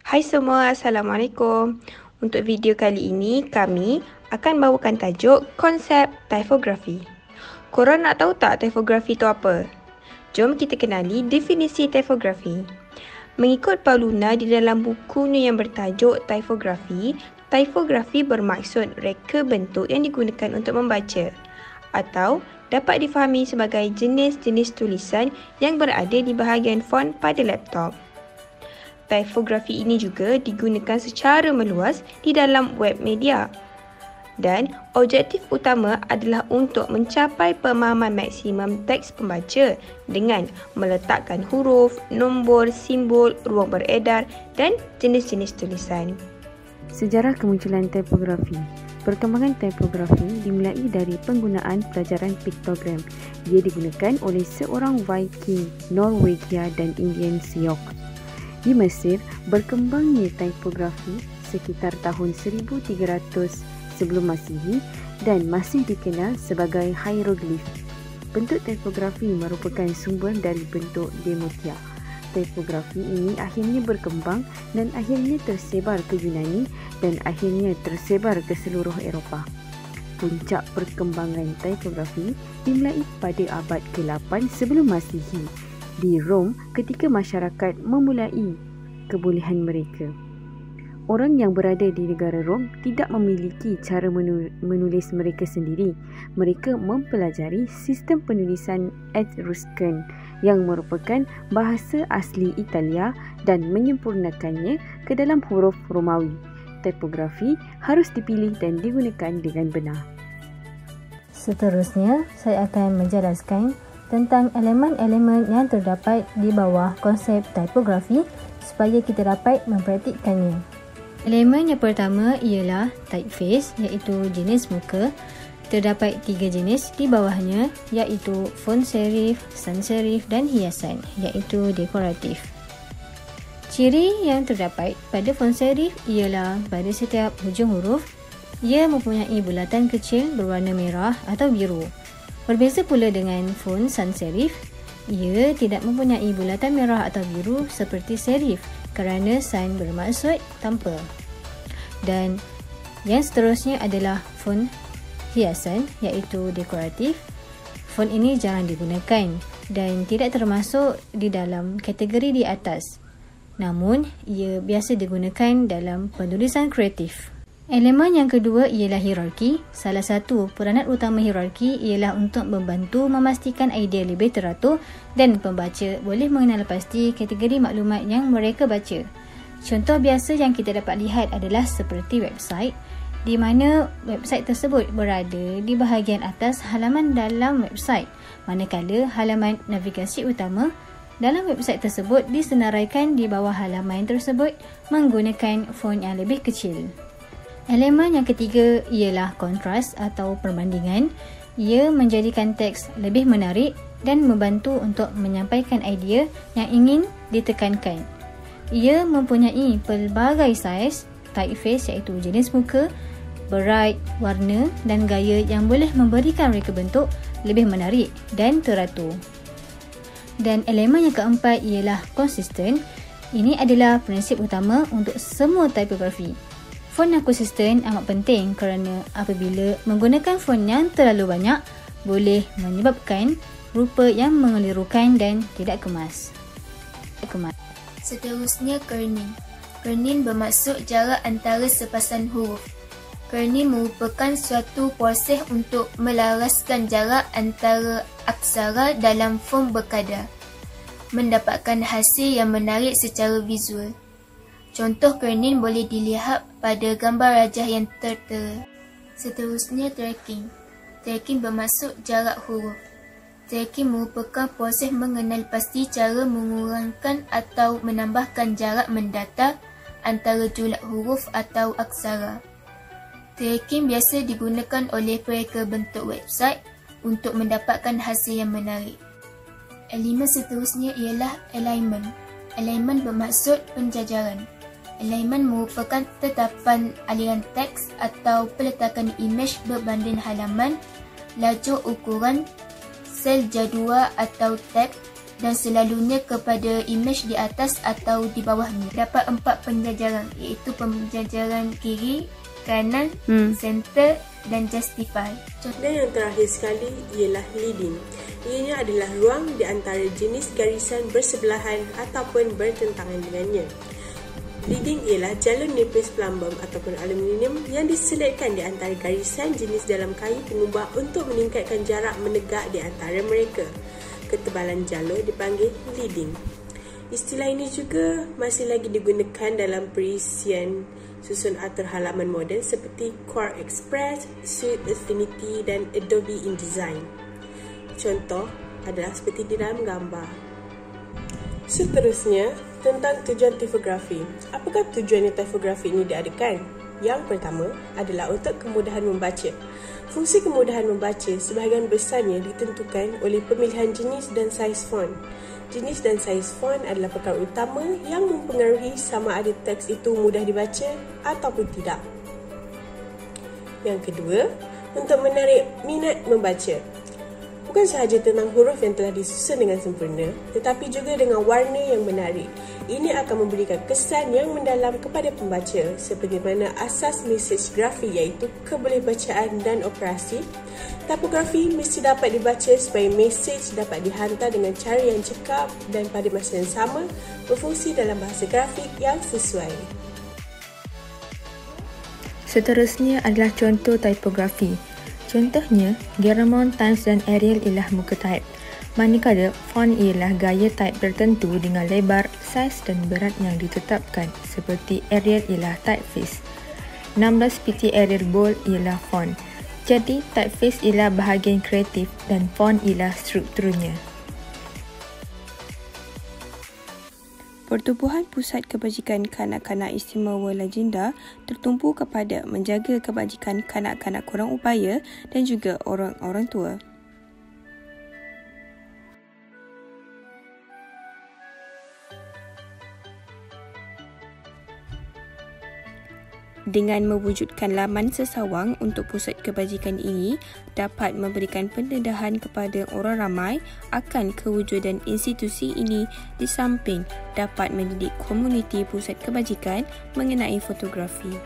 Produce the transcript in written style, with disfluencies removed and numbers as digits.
Hai semua, Assalamualaikum. Untuk video kali ini, kami akan bawakan tajuk konsep typografi. Korang nak tahu tak typografi itu apa? Jom kita kenali definisi typografi. Mengikut Pauluna di dalam bukunya yang bertajuk typografi bermaksud reka bentuk yang digunakan untuk membaca atau dapat difahami sebagai jenis-jenis tulisan yang berada di bahagian font pada laptop. Typografi ini juga digunakan secara meluas di dalam web media. Dan objektif utama adalah untuk mencapai pemahaman maksimum teks pembaca dengan meletakkan huruf, nombor, simbol, ruang beredar dan jenis-jenis tulisan. Sejarah kemunculan typografi. Perkembangan typografi dimulai dari penggunaan pelajaran piktogram. Dia digunakan oleh seorang Viking, Norwegia dan Indian Siok. Di Mesir, berkembangnya typografi sekitar tahun 1300 sebelum Masihi dan masih dikenal sebagai hieroglif. Bentuk typografi merupakan sumber dari bentuk demotia. Typografi ini akhirnya berkembang dan akhirnya tersebar ke Yunani dan akhirnya tersebar ke seluruh Eropah. Puncak perkembangan typografi dimulai pada abad ke-8 sebelum Masihi di Rom ketika masyarakat memulai kebolehan mereka. Orang yang berada di negara Rom tidak memiliki cara menulis mereka sendiri. Mereka mempelajari sistem penulisan Etruscan yang merupakan bahasa asli Italia dan menyempurnakannya ke dalam huruf Romawi. Typografi harus dipilih dan digunakan dengan benar. Seterusnya, saya akan menjelaskan tentang elemen-elemen yang terdapat di bawah konsep typografi supaya kita dapat mempraktikkannya. Elemen yang pertama ialah typeface, iaitu jenis muka. Terdapat 3 jenis di bawahnya, iaitu font serif, sans serif dan hiasan, iaitu dekoratif. Ciri yang terdapat pada font serif ialah pada setiap hujung huruf, ia mempunyai bulatan kecil berwarna merah atau biru. Berbeza pula dengan font sans serif, ia tidak mempunyai bulatan merah atau biru seperti serif kerana sans bermaksud tanpa. Dan yang seterusnya adalah font hiasan, iaitu dekoratif. Font ini jarang digunakan dan tidak termasuk di dalam kategori di atas. Namun, ia biasa digunakan dalam penulisan kreatif. Elemen yang kedua ialah hierarki. Salah satu peranan utama hierarki ialah untuk membantu memastikan idea lebih teratur dan pembaca boleh mengenal pasti kategori maklumat yang mereka baca. Contoh biasa yang kita dapat lihat adalah seperti website, di mana website tersebut berada di bahagian atas halaman dalam website, manakala halaman navigasi utama dalam website tersebut disenaraikan di bawah halaman tersebut menggunakan font yang lebih kecil. Elemen yang ketiga ialah kontras atau perbandingan. Ia menjadikan teks lebih menarik dan membantu untuk menyampaikan idea yang ingin ditekankan. Ia mempunyai pelbagai saiz, typeface iaitu jenis muka, berat, warna dan gaya yang boleh memberikan reka bentuk lebih menarik dan teratur. Dan elemen yang keempat ialah konsisten. Ini adalah prinsip utama untuk semua typografi. Font yang konsisten amat penting kerana apabila menggunakan font yang terlalu banyak boleh menyebabkan rupa yang mengelirukan dan tidak kemas. Seterusnya, kerning. Kerning bermaksud jarak antara sepasang huruf. Kerning merupakan suatu proses untuk melaraskan jarak antara aksara dalam font berkadar, mendapatkan hasil yang menarik secara visual. Contoh kerning boleh dilihat pada gambar rajah yang tertera. Seterusnya, tracking. Tracking bermaksud jarak huruf. Tracking merupakan proses mengenal pasti cara mengurangkan atau menambahkan jarak mendata antara jumlah huruf atau aksara. Tracking biasa digunakan oleh pereka bentuk website untuk mendapatkan hasil yang menarik. Elemen seterusnya ialah alignment. Alignment bermaksud penjajaran. Alignment merupakan tetapan aliran teks atau peletakan imej berbanding halaman, lajur ukuran, sel jadual atau tab dan selalunya kepada imej di atas atau di bawahnya. Dapat 4 penjajaran, iaitu penjajaran kiri, kanan, center dan justify. Dan yang terakhir sekali ialah leading. Ianya adalah ruang di antara jenis garisan bersebelahan ataupun bertentangan dengannya. Leading ialah jalur nipis plumbum ataupun aluminium yang diselitkan di antara garisan jenis dalam kayu pengubah untuk meningkatkan jarak menegak di antara mereka. Ketebalan jalur dipanggil leading. Istilah ini juga masih lagi digunakan dalam perisian susun atur halaman moden seperti Core Express, Suite Affinity dan Adobe InDesign. Contoh adalah seperti di dalam gambar. Seterusnya, tentang tujuan tipografi. Apakah tujuan tipografi ini diadakan? Yang pertama adalah untuk kemudahan membaca. Fungsi kemudahan membaca sebahagian besarnya ditentukan oleh pemilihan jenis dan saiz font. Jenis dan saiz font adalah perkara utama yang mempengaruhi sama ada teks itu mudah dibaca ataupun tidak. Yang kedua, untuk menarik minat membaca. Bukan sahaja tentang huruf yang telah disusun dengan sempurna, tetapi juga dengan warna yang menarik. Ini akan memberikan kesan yang mendalam kepada pembaca, seperti mana asas mesej grafi iaitu kebolehbacaan dan operasi. Tipografi mesti dapat dibaca supaya mesej dapat dihantar dengan cara yang cekap dan pada masa yang sama berfungsi dalam bahasa grafik yang sesuai. Seterusnya adalah contoh tipografi. Contohnya, Garamond, Times dan Arial ialah muka type. Manakala font ialah gaya type tertentu dengan lebar, saiz dan berat yang ditetapkan, seperti Arial ialah typeface. 16 pt Arial Bold ialah font. Jadi, typeface ialah bahagian kreatif dan font ialah strukturnya. Pertubuhan Pusat Kebajikan Kanak-Kanak Istimewa Legenda tertumpu kepada menjaga kebajikan kanak-kanak kurang upaya dan juga orang-orang tua. Dengan mewujudkan laman sesawang untuk pusat kebajikan ini dapat memberikan pendedahan kepada orang ramai akan kewujudan institusi ini di samping dapat mendidik komuniti pusat kebajikan mengenai fotografi.